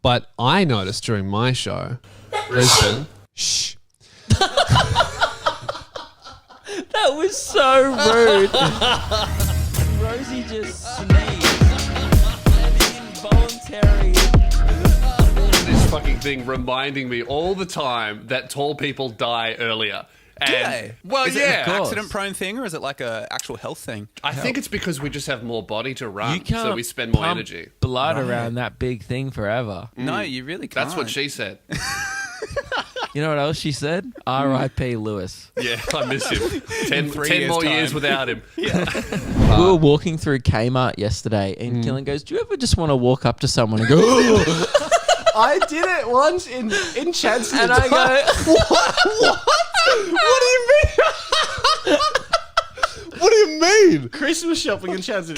But I noticed during my show, Brisbane. Shh. That was so rude. Rosie just sneezed. An involuntary. This fucking thing reminding me all the time that tall people die earlier. Do they? Well, is yeah. it an accident-prone thing, or is it like a actual health thing? I think it's because we just have more body to run, You can't so we spend more pump energy. blood around that big thing forever. No, you really can't. That's what she said. You know what else she said? R.I.P. Lewis. Yeah, I miss him. 10 3 more years' years time. without him. We were walking through Kmart yesterday, and Killen goes, "Do you ever just want to walk up to someone and go?" I did it once in Chadston. And I go, What do you mean? What do you mean? Christmas shopping in Chadston.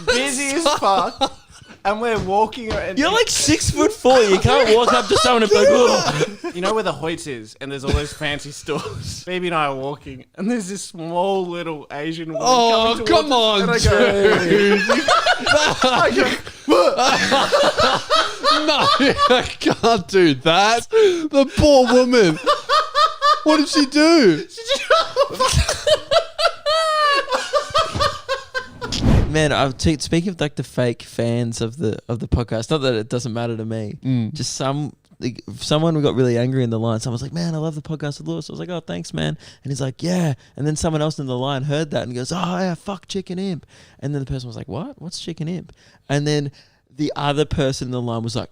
Busy as fuck. And we're walking. And "You're like 6'4". You can't walk up to someone and be like, "Oh." you know where the Hoyts is, and there's all those fancy stores. Baby and I are walking, and there's this small little Asian woman. Oh, coming towards come us, on, and I go, No, I can't do that. The poor woman. What did she do? Man, speaking of like the fake fans of the podcast, not that it doesn't matter to me. Just someone who got really angry in the line. Someone's like, "Man, I love the podcast with Lewis." I was like, "Oh, thanks, man." And he's like, "Yeah." And then someone else in the line heard that and goes, "Oh yeah, fuck Chicken Imp." And then the person was like, "What? What's Chicken Imp?" And then the other person in the line was like,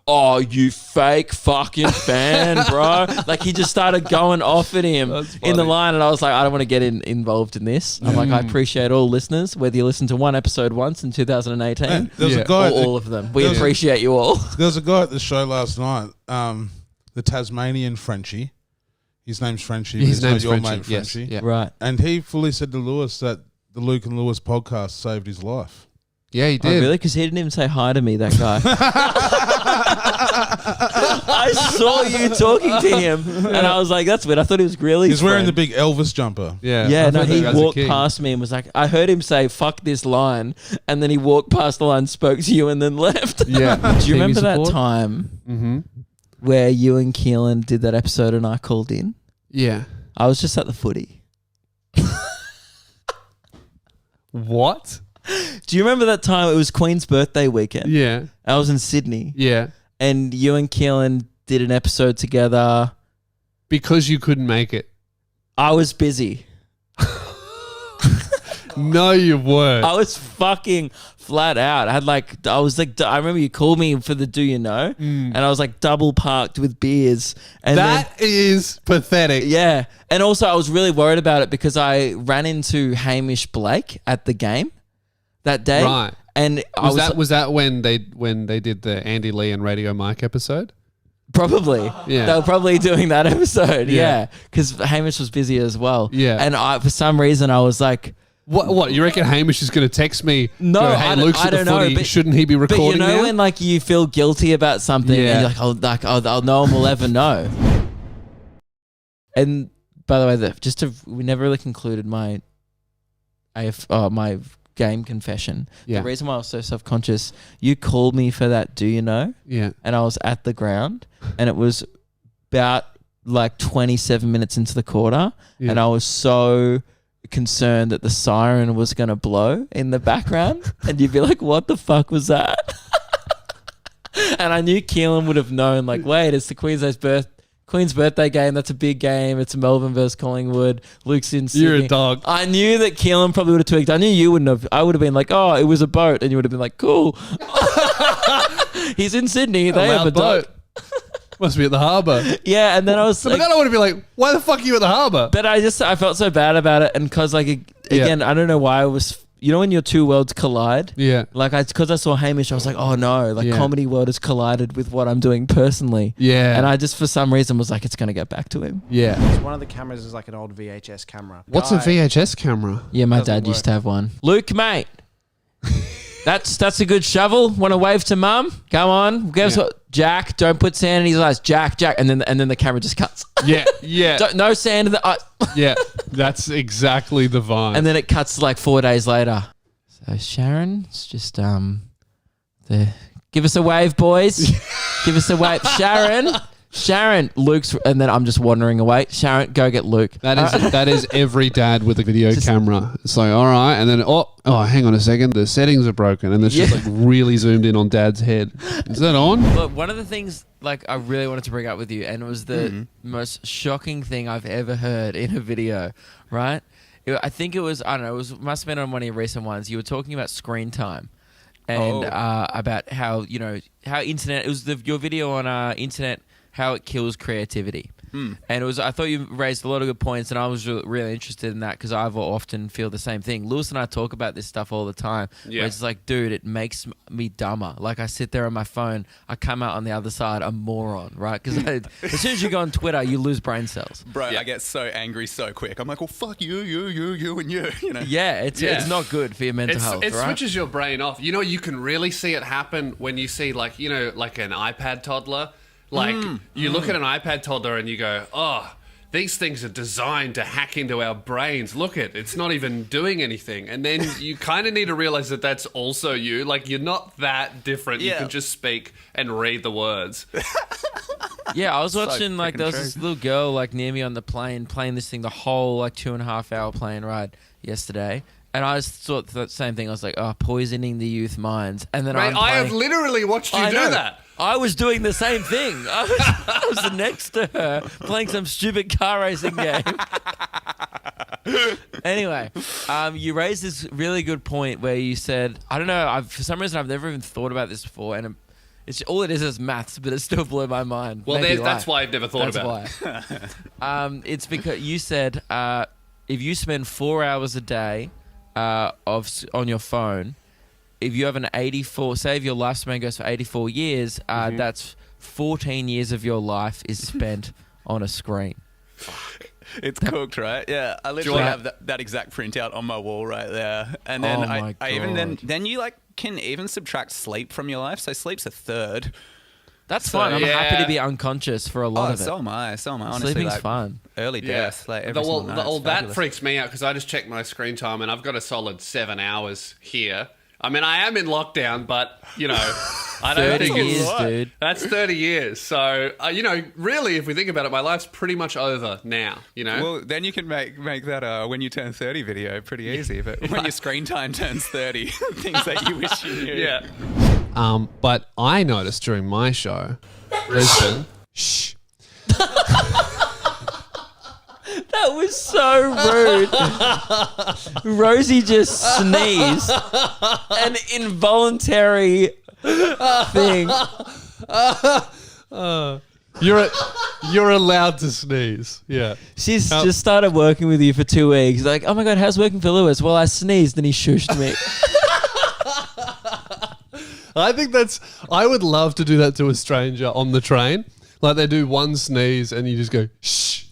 "Oh, you fake fucking fan, bro." Like he just started going off at him in the line, and I was like, I don't want to get involved in this. I'm like, I appreciate all listeners, whether you listen to one episode once in 2018 Man, there was a guy or all of them. We appreciate you all. There was a guy at the show last night, the Tasmanian Frenchie. His name's Frenchie. but His it's not name's your Frenchie, mate yes, Frenchie. yeah. Right. And he fully said to Lewis that the Luke and Lewis podcast saved his life. Yeah, he Oh, did. really? Because he didn't even say hi to me, that guy. I saw you talking to him, and I was like, that's weird. I thought he was really He's wearing the big Elvis jumper. Yeah, Yeah, I no, thought he that was a walked king. past me and was like, I heard him say, "Fuck this line," and then he walked past the line, spoke to you, and then left. Yeah. Do you remember that support? time where you and Keelan did that episode and I called in? Yeah. I was just at the footy. What? Do you remember that time? It was Queen's birthday weekend. Yeah. I was in Sydney, Yeah. and you and Keelan did an episode together. Because you couldn't make it. I was busy. No, you weren't. I was fucking flat out. I remember you called me for the Do You Know, and I was like double parked with beers. And That is pathetic. yeah. And also I was really worried about it because I ran into Hamish Blake at the game that day. Right. And Was that when they did the Andy Lee and Radio Mike episode? probably. Yeah. They were probably doing that episode. Yeah. Yeah. Because Hamish was busy as well. Yeah. And for some reason I was like, What? You reckon Hamish is going to text me? No, go, hey, I don't- Luke's I at the don't know, footy. but- Shouldn't he be but recording you know now? when like you feel guilty about something Yeah. and you're like, no one will ever know. And by the way, we never really concluded my my game confession. Yeah. The reason why I was so self-conscious, you called me for that Do You Know? Yeah. And I was at the ground and it was about like 27 minutes into the quarter, Yeah. and I was so concerned that the siren was going to blow in the background and you'd be like, what the fuck was that? And I knew Keelan would have known, like, wait, it's the Queen's birthday game. That's a big game. It's Melbourne versus Collingwood. Luke's in Sydney. You're a dog. I knew that Keelan probably would have tweaked. I knew you wouldn't have. I would have been like, oh, it was a boat. And you would have been like, cool. He's in Sydney. They have a boat. Must be at the harbour. Yeah, and then I was So like, then I would have been like, why the fuck are you at the harbour? but I felt so bad about it. And because like, again, I don't know why I was, you know, when your two worlds collide, Yeah. like because I saw Hamish, I was like, oh no, like Yeah. comedy world has collided with what I'm doing personally. Yeah. And I just, for some reason, was like, it's going to get back to him. Yeah. One of the cameras is like an old VHS camera. What's a VHS camera? Yeah, my Doesn't dad used work. to have one. Luke, mate. That's a good shovel. Want to wave to mum? Come on. Guess Yeah. what? Jack, don't put sand in his eyes. Jack. And then the camera just cuts. Yeah. Yeah. No sand in the eye. Yeah. That's exactly the vibe. And then it cuts like 4 days later. So Sharon's just the Give us a wave, boys. Give us a wave. Sharon, Luke's, and then I'm just wandering away. Sharon, go get Luke. That is every dad with a video camera. It's like, all right, and then hang on a second, the settings are broken, and it's just like really zoomed in on dad's head. Is that on? Look, one of the things like I really wanted to bring up with you, and it was the most shocking thing I've ever heard in a video. Right? I think it was, I don't know, must have been on one of your recent ones. You were talking about screen time. And about how, how internet, it was your video on internet, how it kills creativity. And I thought you raised a lot of good points, and I was really interested in that because I often feel the same thing. Lewis and I talk about this stuff all the time. Yeah. Where it's like, dude, it makes me dumber. Like I sit there on my phone, I come out on the other side a moron, right? Because as soon as you go on Twitter, you lose brain cells. Bro, I get so angry so quick. I'm like, well, fuck you, and you. Yeah, it's not good for your mental health, It right? switches your brain off. You can really see it happen when you see like an iPad toddler. Like, you look at an iPad toddler and you go, oh, these things are designed to hack into our brains. Look it's not even doing anything. And then you kind of need to realize that that's also you. Like, you're not that different. Yeah. You can just speak and read the words. Yeah, I was watching, like, there was this little girl, like, near me on the plane playing this thing the whole, like, 2.5 hour plane ride yesterday. And I just thought the same thing. I was like, oh, poisoning the youth minds. And then I have literally watched you do that. I was doing the same thing. I was next to her playing some stupid car racing game. Anyway, you raised this really good point where you said, I don't know, for some reason I've never even thought about this before, and it's all it is maths, but it still blew my mind. Well, that's why I've never thought about it. That's why. It's because you said if you spend 4 hours a day on your phone, if you have an 84, say if your lifespan goes for 84 years, that's 14 years of your life is spent on a screen. It's cooked, right? Yeah, I literally have that exact printout on my wall right there. And then I even then you like can even subtract sleep from your life. So sleep's a third. That's fun. I'm happy to be unconscious for a lot of it. So am I. Honestly, sleeping's fun. Early death, like every single night. That freaks me out because I just checked my screen time and I've got a solid 7 hours here. I mean, I am in lockdown, but, I don't think it's... 30 years, dude. That's 30 years. So, really, if we think about it, my life's pretty much over now, Well, then you can make that when you turn 30 video pretty easy. But when your screen time turns 30, things that you wish you knew. Yeah. But I noticed during my show, Brisbane... Shh. That was so rude. Rosie just sneezed. An involuntary thing. You're allowed to sneeze. Yeah. She's just started working with you for 2 weeks. Like, oh my God, how's working for Lewis? Well, I sneezed and he shushed me. I think I would love to do that to a stranger on the train. Like they do one sneeze and you just go, shh.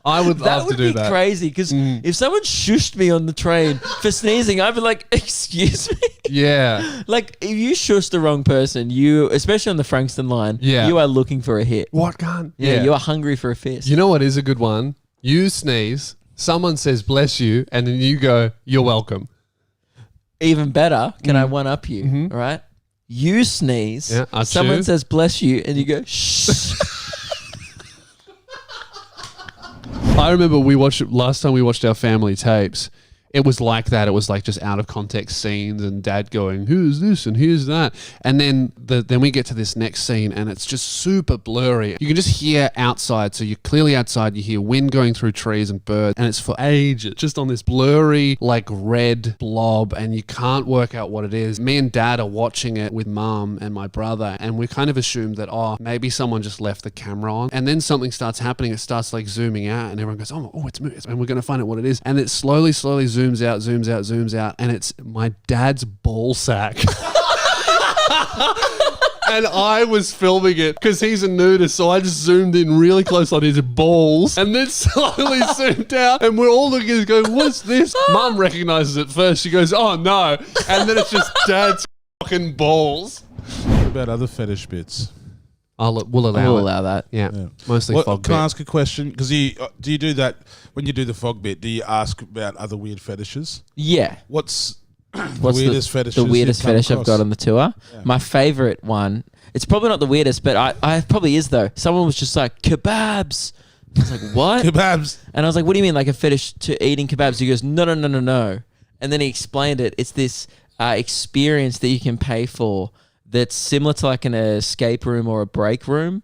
I would love to do that. That would be crazy because if someone shushed me on the train for sneezing, I'd be like, excuse me? Yeah. Like, if you shush the wrong person, especially on the Frankston line, you are looking for a hit. What gun? Yeah, you are hungry for a fist. You know what is a good one? You sneeze, someone says bless you, and then you go, you're welcome. Even better, can I one-up you, all right? You sneeze, someone says bless you, and you go, shh. I remember last time we watched our family tapes, it was like that. It was like just out of context scenes and dad going, who's this and here's that. And then then we get to this next scene and it's just super blurry. You can just hear outside. So you're clearly outside. You hear wind going through trees and birds. And it's for ages just on this blurry, like red blob. And you can't work out what it is. Me and dad are watching it with mum and my brother. And we kind of assumed that, maybe someone just left the camera on. And then something starts happening. It starts like zooming out and everyone goes, it's moving. And we're going to find out what it is. And it slowly zooms out, and it's my dad's ball sack. And I was filming it because he's a nudist, so I just zoomed in really close on his balls and then slowly zoomed out, and we're all looking at it going, what's this? Mum recognises it first. She goes, oh no. And then it's just dad's fucking balls. What about other fetish bits? We'll allow that. Yeah. Mostly fog bit. Can I ask a question? Because do you do that when you do the fog bit? Do you ask about other weird fetishes? Yeah. What's What's weirdest fetishes the you've weirdest come fetish I've across? got on the tour? Yeah. My favorite one. It's probably not the weirdest, but I probably is though. Someone was just like kebabs. I was like, what? Kebabs. And I was like, what do you mean, like a fetish to eating kebabs? He goes, no. And then he explained it. It's this experience that you can pay for that's similar to like an escape room or a break room,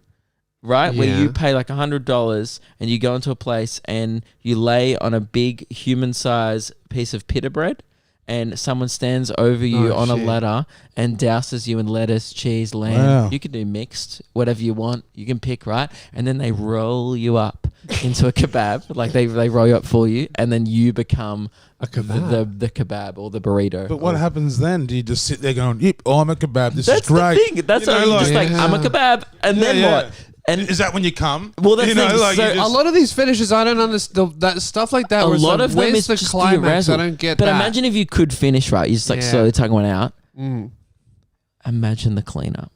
right? Where you pay like $100 and you go into a place and you lay on a big human-sized piece of pita bread and someone stands over you on a ladder and douses you in lettuce, cheese, lamb. Wow. You can do mixed, whatever you want. You can pick, right? And then they roll you up into a kebab. Like they roll you up for you and then you become A kebab. the kebab or the burrito. But what happens then? Do you just sit there going, yep, I'm a kebab. This That's is great. the thing. That's You know, what just like, I'm a kebab. And then what? And is that when you come? Well, that's you the know, thing. like So you just, A lot of these fetishes, I don't understand. That stuff like that. a where it's lot like, of them where's is the just climax? the arousal. I don't get but that. imagine if you could finish right. You just like Yeah. slowly tug one out. Mm. Imagine the cleanup.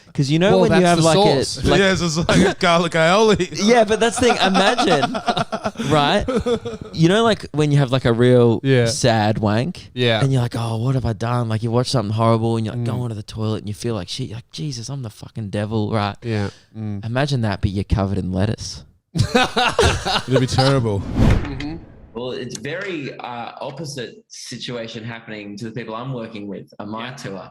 Because you know Well, when you that's have the like sauce. a like, yes, it's like a garlic aioli. yeah, but that's the thing. Imagine, right? You know, like when you have like a real sad wank, Yeah. and you're like, oh, what have I done? Like you watch something horrible, and you're like going to the toilet, and you feel like shit. You're like, Jesus, I'm the fucking devil, right? Yeah. Imagine that, but you're covered in lettuce. It'd be terrible. Well, it's very opposite situation happening to the people I'm working with on my tour.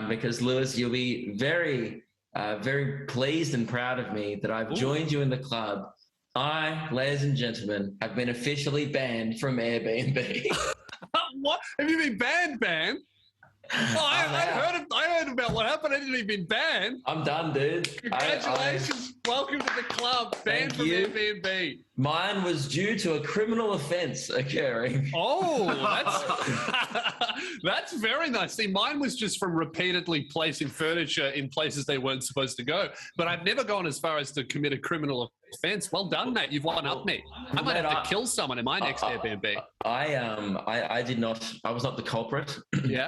Because Lewis, you'll be very, very pleased and proud of me that I've joined you in the club. I, ladies and gentlemen, have been officially banned from Airbnb. What? Have you been banned? Oh, I heard about what happened. I didn't even been banned. I'm done, dude. Congratulations. Welcome to the club. Banned from you. Airbnb. Mine was due to a criminal offence occurring. Oh, that's very nice. See, mine was just from repeatedly placing furniture in places they weren't supposed to go. But I've never gone as far as to commit a criminal offence. Well done, mate. You've one up me. I might have to kill someone in my next Airbnb. I did not. I was not the culprit. Yeah.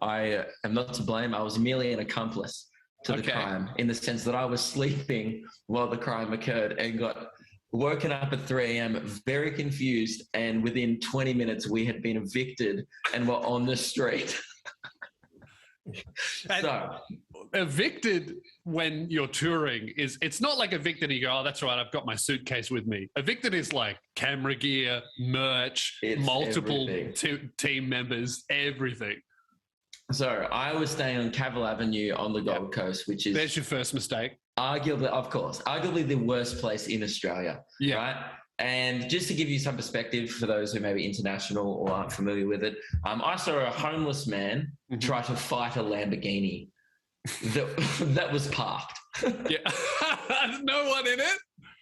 I am not to blame. I was merely an accomplice to the crime, in the sense that I was sleeping while the crime occurred and got woken up at 3 a.m. very confused, and within 20 minutes we had been evicted and were on the street. So evicted when you're touring it's not like evicted and you go, oh, that's right, I've got my suitcase with me. Evicted is like camera gear, merch, It's multiple team members, everything. So I was staying on Cavill Avenue on the Gold Coast, which is There's your first mistake. arguably the worst place in Australia. Yeah. Right. And just to give you some perspective for those who may be international or aren't familiar with it, I saw a homeless man try to fight a Lamborghini that was parked. Yeah. No one in it?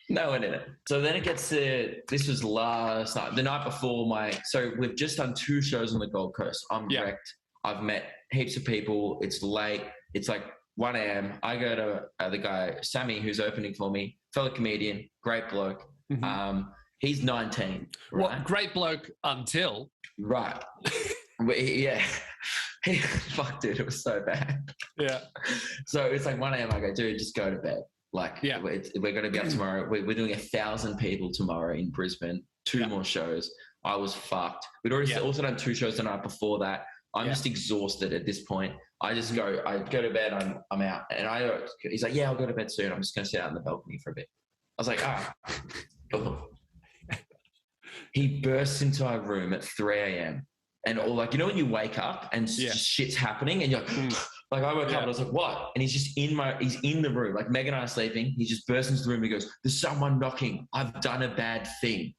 No one in it. So then it gets to, this was last night, the night before so we've just done 2 shows on the Gold Coast. I'm wrecked. I've met heaps of people. It's late. It's like 1 a.m. I go to the guy, Sammy, who's opening for me, fellow comedian, great bloke. He's 19. Right? Well, great bloke until. Right. Yeah. Fuck, dude, it was so bad. Yeah. So it's like 1 a.m. I go, dude, just go to bed. Like, we're going to be up tomorrow. We're doing 1,000 people tomorrow in Brisbane, 2 more shows. I was fucked. We'd already also done 2 shows the night before that. I'm just exhausted at this point. I just go to bed, I'm out. And he's like, yeah, I'll go to bed soon. I'm just going to sit out on the balcony for a bit. I was like, oh. He bursts into our room at 3 a.m. And all like, you know, when you wake up and shit's happening and you're like, like I woke up and I was like, what? And he's just he's in the room. Like Meg and I are sleeping. He just bursts into the room and he goes, there's someone knocking. I've done a bad thing.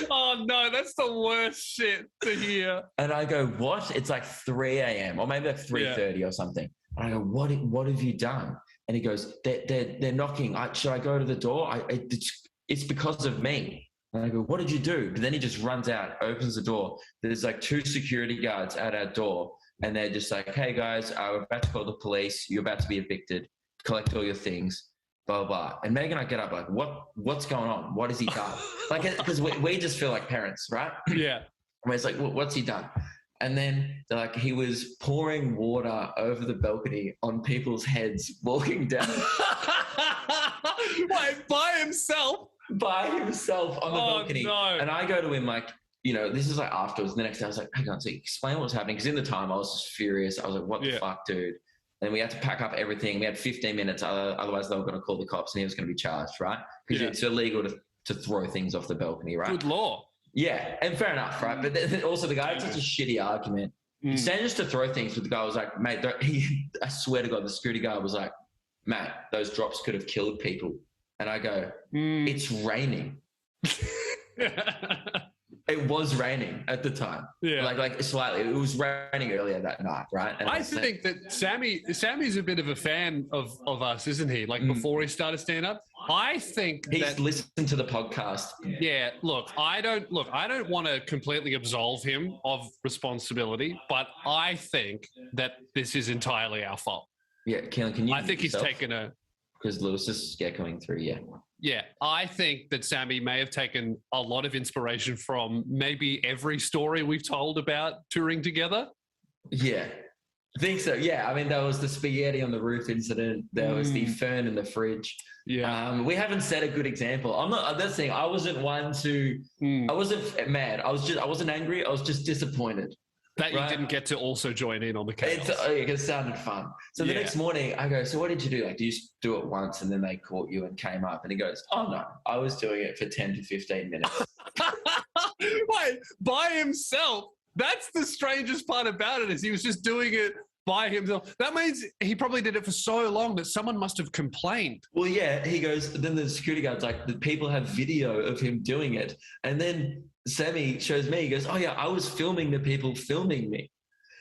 Oh no, that's the worst shit to hear. And I go, what? It's like 3 a.m. or maybe like 3:30 or something. And I go, what have you done? And he goes, they're knocking. Should I go to the door? It's because of me. And I go, what did you do? But then he just runs out, opens the door. There's like 2 security guards at our door. And they're just like, hey guys, we're about to call the police. You're about to be evicted. Collect all your things. Blah, blah, blah. And Meg and I get up like, what's going on? What has he done? Like, because we just feel like parents, right? Yeah. And it's like, what's he done? And then they're like, he was pouring water over the balcony on people's heads walking down. Wait, by himself? by himself on the balcony. No. And I go to him like, you know, this is like afterwards. The next day I was like, hang on, so explain what was happening. Because in the time I was just furious. I was like, what the fuck, dude? And we had to pack up everything. We had 15 minutes. Otherwise they were going to call the cops and he was going to be charged, right? Because it's illegal to throw things off the balcony, right? Good law. Yeah, and fair enough, right? But then also the guy had such a shitty argument. Instead just to throw things, but the guy was like, mate, I swear to God, the security guard was like, mate, those drops could have killed people. And I go, it's raining. It was raining at the time. Yeah. Like slightly. It was raining earlier that night, right? And I think that Sammy's a bit of a fan of us, isn't he? Like before he started stand-up. I think he's listened to the podcast. Yeah, look, I don't want to completely absolve him of responsibility, but I think that this is entirely our fault. Yeah, Keelan, can you? I think he's taken because Lewis is coming through. Yeah, I think that Sammy may have taken a lot of inspiration from maybe every story we've told about touring together. Yeah, I think so. Yeah, I mean, there was the spaghetti on the roof incident. There was the fern in the fridge. Yeah, we haven't set a good example. I'm not. That's the thing. I wasn't one to. I wasn't mad. I wasn't angry. I was just disappointed. That you didn't get to also join in on the chaos. It sounded fun. So the next morning I go, so what did you do? Like, do you just do it once and then they caught you and came up? And he goes, oh no, I was doing it for 10 to 15 minutes. Wait, by himself? That's the strangest part about it is he was just doing it by himself. That means he probably did it for so long that someone must have complained. Well, yeah, he goes, then the security guard's like, the people have video of him doing it. And then Sammy shows me, he goes, oh yeah, I was filming the people filming me.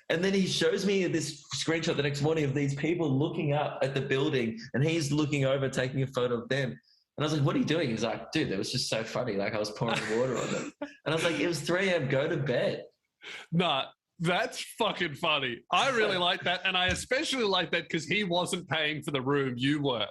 And then he shows me this screenshot the next morning of these people looking up at the building and he's looking over, taking a photo of them. And I was like, what are you doing? He's like, dude, that was just so funny. Like I was pouring water on them. And I was like, it was 3 a.m., go to bed. Nah, that's fucking funny. I really like that. And I especially like that because he wasn't paying for the room, you were.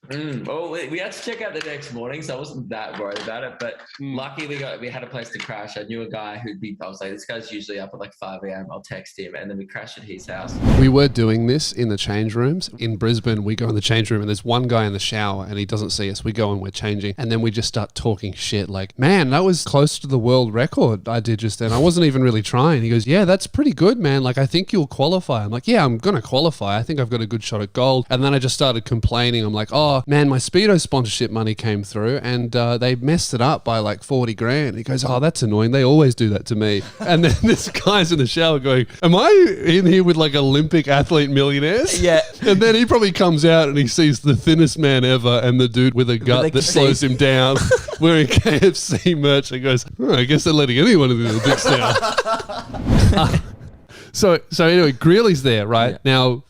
Well, we had to check out the next morning, so I wasn't that worried about it. But lucky we had a place to crash. I knew a guy I was like, this guy's usually up at like 5 a.m. I'll text him, and then we crashed at his house. We were doing this in the change rooms. In Brisbane, we go in the change room and there's one guy in the shower and he doesn't see us. We go and we're changing and then we just start talking shit like, man, that was close to the world record I did just then. I wasn't even really trying. He goes, yeah, that's pretty good, man. Like, I think you'll qualify. I'm like, yeah, I'm going to qualify. I think I've got a good shot at gold. And then I just started complaining. I'm like, oh, man, my Speedo sponsorship money came through and they messed it up by like 40 grand. He goes, oh, that's annoying. They always do that to me. And then this guy's in the shower going, am I in here with like Olympic athlete millionaires? Yeah. And then he probably comes out and he sees the thinnest man ever and the dude with a gut that slows him down wearing KFC merch and goes, oh, I guess they're letting anyone in the Olympics now. So anyway, Greeley's there, right? Yeah. Now,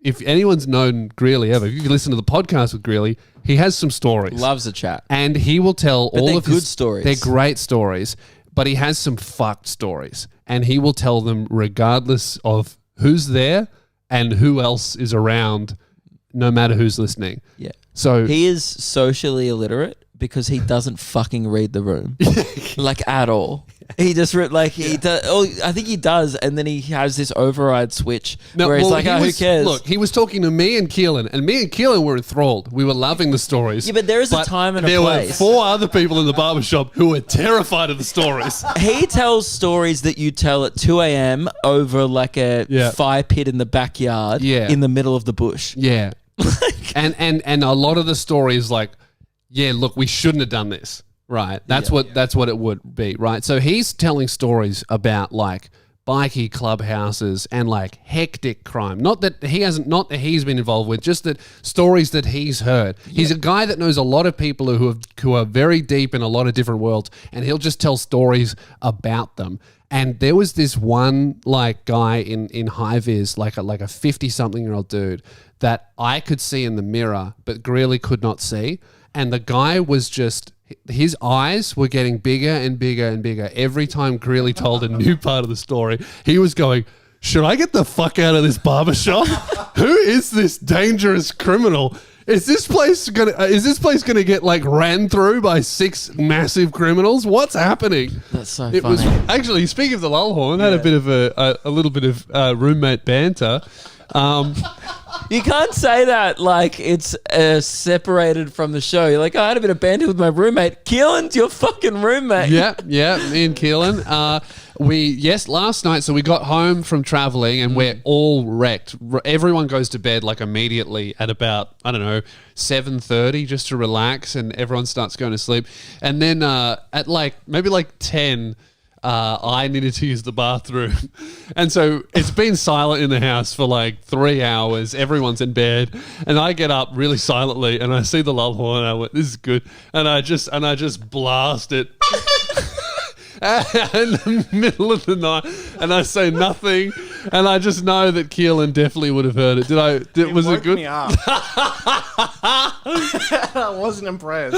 if anyone's known Greeley ever, if you can listen to the podcast with Greeley, he has some stories. Loves a chat. And he will tell all of his... good stories. They're great stories, but he has some fucked stories. And he will tell them regardless of who's there and who else is around, no matter who's listening. Yeah. So he is socially illiterate because he doesn't fucking read the room. Like at all. He just he does. Oh, I think he does, and then he has this override switch where he's like, "Oh, who cares?" Look, he was talking to me and Keelan, and me and Keelan were enthralled. We were loving the stories. Yeah, but there is a time and a place. There were 4 other people in the barbershop who were terrified of the stories. He tells stories that you tell at 2 a.m. over like a fire pit in the backyard, in the middle of the bush. Yeah, and a lot of the stories like, yeah, look, we shouldn't have done this. Right. That's what it would be. Right. So he's telling stories about like bikie clubhouses and like hectic crime. Not that he's been involved with, just that stories that he's heard. Yeah. He's a guy that knows a lot of people who are very deep in a lot of different worlds, and he'll just tell stories about them. And there was this one like guy in high vis, like a 50-something-year-old dude that I could see in the mirror, but Greeley could not see. And the guy was just, his eyes were getting bigger and bigger and bigger. Every time Greeley told a new part of the story, he was going, should I get the fuck out of this barbershop? Who is this dangerous criminal? Is this place gonna get like ran through by 6 massive criminals? What's happening? That's so funny. Was actually, speaking of the lull horn, had a bit of a little bit of roommate banter. You can't say that like it's separated from the show. You're like, I had a bit of banter with my roommate. Keelan's your fucking roommate. Yeah, me and Keelan. Last night, so we got home from traveling and we're all wrecked. Everyone goes to bed like immediately at about, 7:30 just to relax, and everyone starts going to sleep. And then at maybe 10, I needed to use the bathroom. And so it's been silent in the house for 3 hours. Everyone's in bed. And I get up really silently and I see the lull horn and I went, this is good. And I just blast it in the middle of the night. And I say nothing. And I just know that Keelan definitely would have heard it. Was it good? Me up. I wasn't impressed.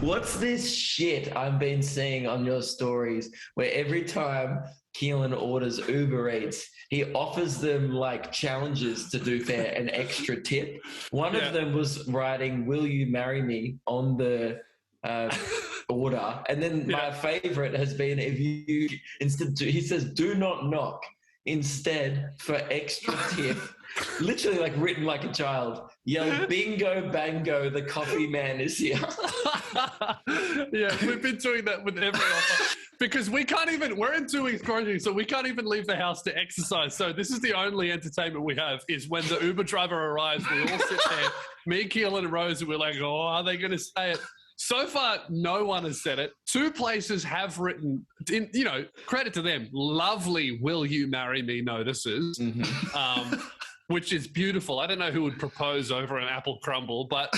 What's this shit I've been seeing on your stories where every time Keelan orders Uber Eats, he offers them challenges to do an extra tip? One of them was writing, "Will you marry me?" on the order. And then my favorite has been, he says, "Do not knock." Instead, for extra tip, literally written like a child, yell, "Bingo, bango, the coffee man is here." Yeah, we've been doing that with every offer because we're in 2 weeks quarantine, so we can't even leave the house to exercise. So this is the only entertainment we have, is when the Uber driver arrives, we all sit there, me, Keelan, and Rose, and we're like, oh, are they going to say it? So far, no one has said it. 2 places have written, credit to them, lovely "Will you marry me" notices, which is beautiful. I don't know who would propose over an apple crumble, but,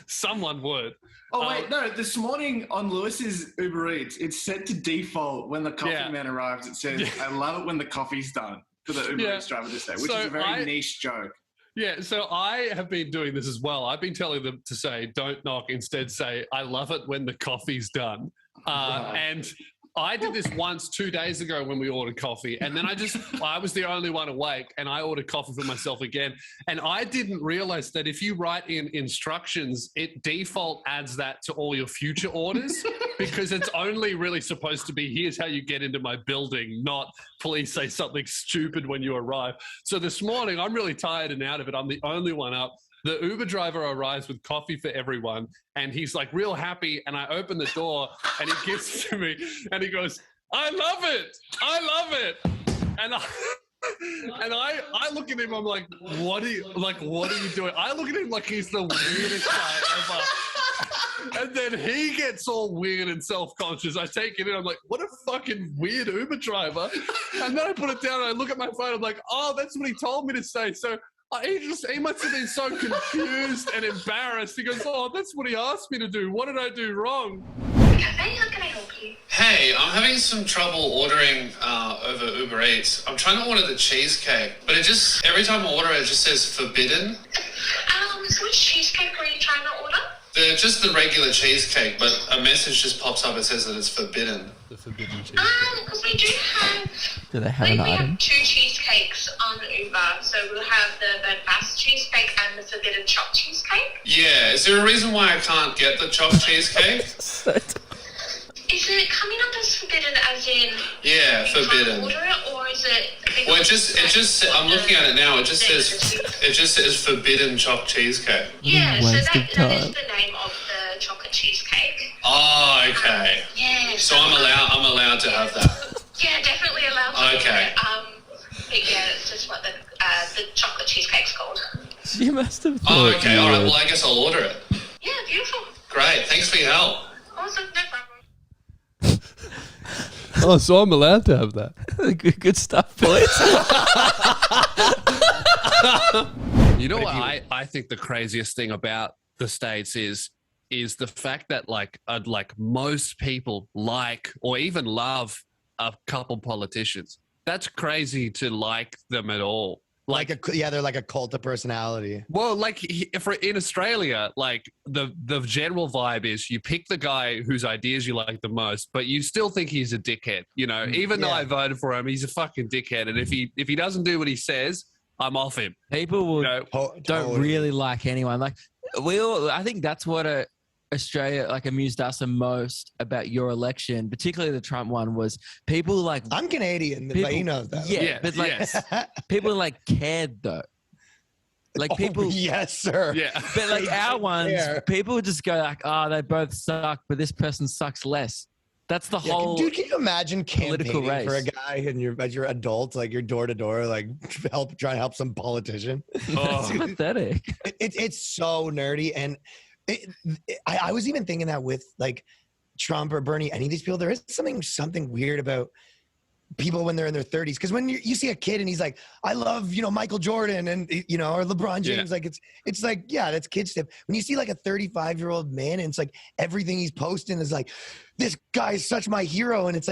someone would. Oh, wait, no. This morning on Lewis's Uber Eats, it's set to default when the coffee man arrives. It says, "I love it when the coffee's done," for the Uber Eats driver to say, which is a very niche joke. Yeah, so I have been doing this as well. I've been telling them to say, "Don't knock," instead say, "I love it when the coffee's done." And I did this once 2 days ago when we ordered coffee, and then I was the only one awake, and I ordered coffee for myself again. And I didn't realize that if you write in instructions, it default adds that to all your future orders, because it's only really supposed to be, "Here's how you get into my building," not "Please say something stupid when you arrive." So this morning, I'm really tired and out of it. I'm the only one up. The Uber driver arrives with coffee for everyone, and he's real happy, and I open the door and he gives it to me and he goes, "I love it. I love it." And I look at him, I'm like, what are you doing? I look at him like he's the weirdest guy ever. And then he gets all weird and self-conscious. I take it in, I'm like, what a fucking weird Uber driver. And then I put it down and I look at my phone, I'm like, oh, that's what he told me to say. So he must have been so confused and embarrassed. He goes, "Oh, that's what he asked me to do. What did I do wrong?" Cafe, how can I help you? Hey, I'm having some trouble ordering over Uber Eats. I'm trying to order the cheesecake, but every time I order it, it just says forbidden. So which cheesecake were you trying to order? Just the regular cheesecake, but a message just pops up and says that it's forbidden. The forbidden cheesecake. Because we do have... Do they have an we item? have 2 cheesecakes on Uber. So we'll have the Bass cheesecake and the forbidden chopped cheesecake. Yeah, is there a reason why I can't get the chopped cheesecake? Is it coming up as forbidden as in... Yeah, forbidden. You can't order it, or is it... Well, it just I'm looking at it now, it just says forbidden chopped cheesecake. Yeah, so that is the name of the chocolate cheesecake. Oh, okay. Yeah. So I'm allowed to have that. Yeah, definitely allowed to. Okay. But yeah, it's just what the chocolate cheesecake's called. You must have thought. Oh, okay, all right. Well, I guess I'll order it. Yeah, beautiful. Great, thanks for your help. Awesome, no problem. Oh, so I'm allowed to have that. Good stuff, boys. You know what I think the craziest thing about the States is the fact that most people or even love a couple politicians. That's crazy to like them at all. They're like a cult of personality. Well, if in Australia, the general vibe is you pick the guy whose ideas you like the most, but you still think he's a dickhead. Even though I voted for him, he's a fucking dickhead. And if he doesn't do what he says, I'm off him. People don't really like anyone. I think that's what Australia amused us the most about your election, particularly the Trump one, was people like I'm Canadian, but he knows that. Yeah, but people cared though. People, yes, sir. Yeah, but our ones, people just go like, "Oh, they both suck, but this person sucks less." That's the whole. Dude, can you imagine political campaigning race for a guy and you're adult, you're door to door, trying to help some politician? It's pathetic. It's so nerdy, and I was even thinking that with Trump or Bernie, any of these people, there is something weird about people when they're in their 30s, because when you see a kid and he's like, I love Michael Jordan and or LeBron James, it's that's kid stuff. When you see a 35-year-old man and it's everything he's posting is this guy is such my hero, and it's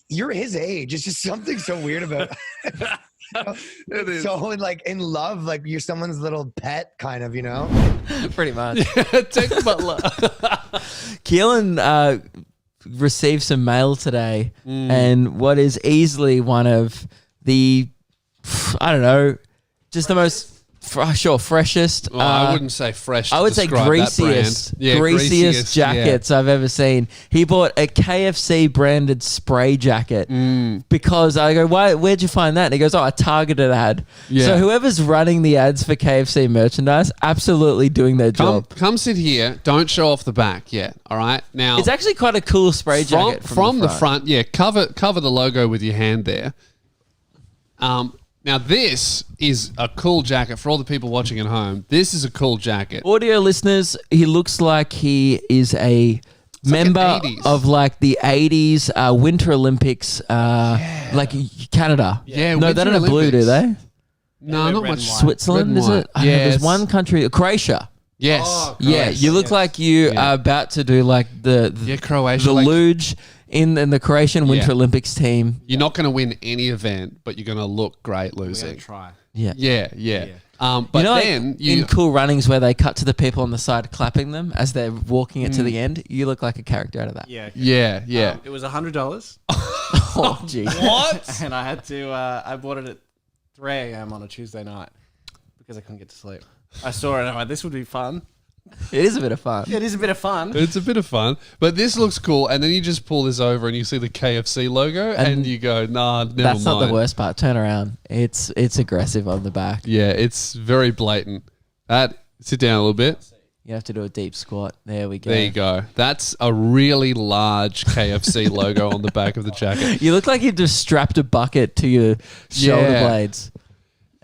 you're his age. It's just something so weird about It is. so in love, you're someone's little pet kind of, Pretty much. Take Butler. Keelan received some mail today, and what is easily one of the, I don't know, just the most freshest. Well, I wouldn't say fresh. I would say greasiest jackets I've ever seen. He bought a KFC branded spray jacket because I go, where'd you find that? And he goes, a targeted ad. Yeah. So whoever's running the ads for KFC merchandise, absolutely doing their job. Come sit here. Don't show off the back yet. All right. Now it's actually quite a cool spray jacket from the front. Yeah, cover the logo with your hand there. Now, this is a cool jacket for all the people watching at home. This is a cool jacket. Audio listeners, he looks like he is a member of the 80s Winter Olympics, Canada. Yeah, no, they don't have blue, do they? No, not much. Switzerland, is it? Yeah, there's one country, Croatia. Yes. Oh, yeah, you look like you are about to do Croatia, the luge in the Croatian Winter Olympics team. You're not going to win any event, but you're going to look great losing. We're gonna try. Yeah. But then in Cool Runnings where they cut to the people on the side clapping them as they're walking it to the end, you look like a character out of that. Yeah. Yeah. It was $100. Oh, gee. What? And I had to. I bought it at 3 a.m. on a Tuesday night because I couldn't get to sleep. I saw it and I'm like, this would be fun. It is a bit of fun. It is a bit of fun. It's a bit of fun. But this looks cool. And then you just pull this over and you see the KFC logo and you go, nah, never mind. That's not the worst part. Turn around. It's aggressive on the back. Yeah, it's very blatant. Sit down a little bit. You have to do a deep squat. There we go. There you go. That's a really large KFC logo on the back of the jacket. You look like you just strapped a bucket to your shoulder blades.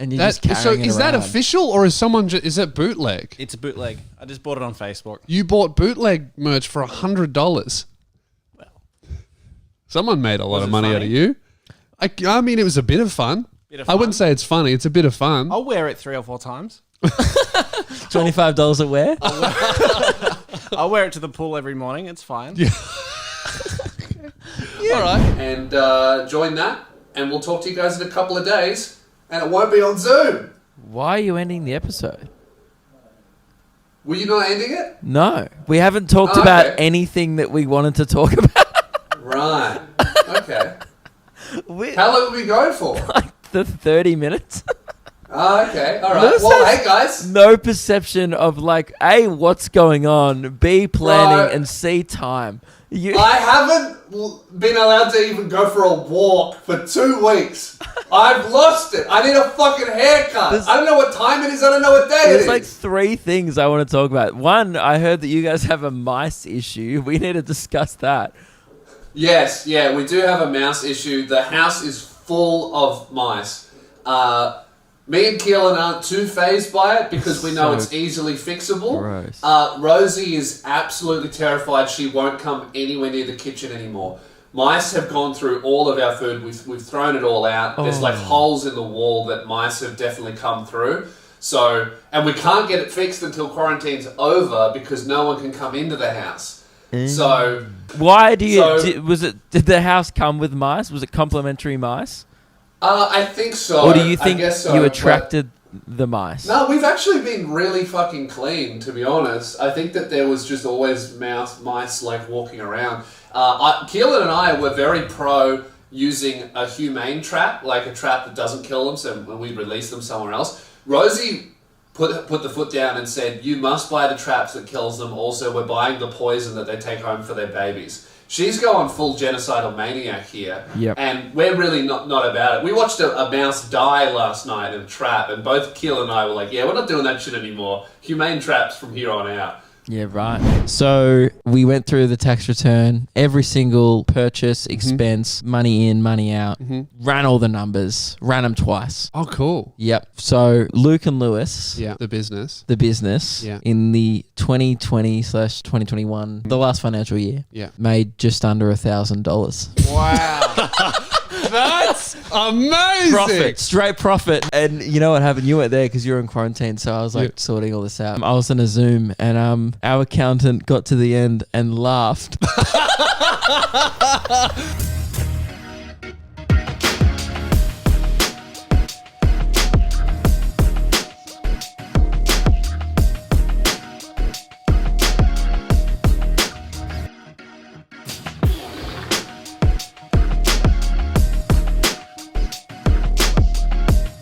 And you're just carrying it is around. that official or is someone is it bootleg? It's a bootleg. I just bought it on Facebook. You bought bootleg merch for $100. Well, someone made a lot of money out of you. I mean, it was a bit of fun. I wouldn't say it's funny. It's a bit of fun. I'll wear it 3 or 4 times. $25 a wear? I'll wear it to the pool every morning. It's fine. Yeah. All right. And join that. And we'll talk to you guys in a couple of days. And it won't be on Zoom. Why are you ending the episode? Were you not ending it? No. We haven't talked about anything that we wanted to talk about. Right. Okay. How long have we going for? The 30 minutes. Okay. All right. Well, hey, guys. No perception of A, what's going on, B, planning, and C, time. I haven't been allowed to even go for a walk for 2 weeks. I've lost it. I need a fucking haircut. I don't know what time it is. I don't know what day it is. There's 3 things I want to talk about. One, I heard that you guys have a mice issue. We need to discuss that. Yes, yeah, we do have a mouse issue. The house is full of mice. Me and Keelan aren't too fazed by it because we know it's easily fixable. Gross. Rosie is absolutely terrified. She won't come anywhere near the kitchen anymore. Mice have gone through all of our food. We've thrown it all out. There's holes in the wall that mice have definitely come through. So, and we can't get it fixed until quarantine's over because no one can come into the house. So, why do you? Did the house come with mice? Was it complimentary mice? I think so. Or do you think you attracted the mice? No, we've actually been really fucking clean, to be honest. I think that there was just always mice like walking around. Keelan and I were very pro using a humane trap, like a trap that doesn't kill them, so when we release them somewhere else. Rosie put the foot down and said, "You must buy the traps that kills them. Also, we're buying the poison that they take home for their babies." She's going full genocidal maniac here. Yep. And we're really not about it. We watched a mouse die last night in a trap, and both Keel and I were like, yeah, we're not doing that shit anymore. Humane traps from here on out. Yeah, right. So we went through the tax return, every single purchase, expense, money in, money out, ran all the numbers, ran them twice. Oh, cool. Yep. So Luke and Lewis, the business, in the 2020/2021, the last financial year, made just under $1,000. Wow. That's amazing. Profit, straight profit. And you know what happened? You weren't there because you were in quarantine. So I was like sorting all this out. I was in a Zoom and our accountant got to the end and laughed.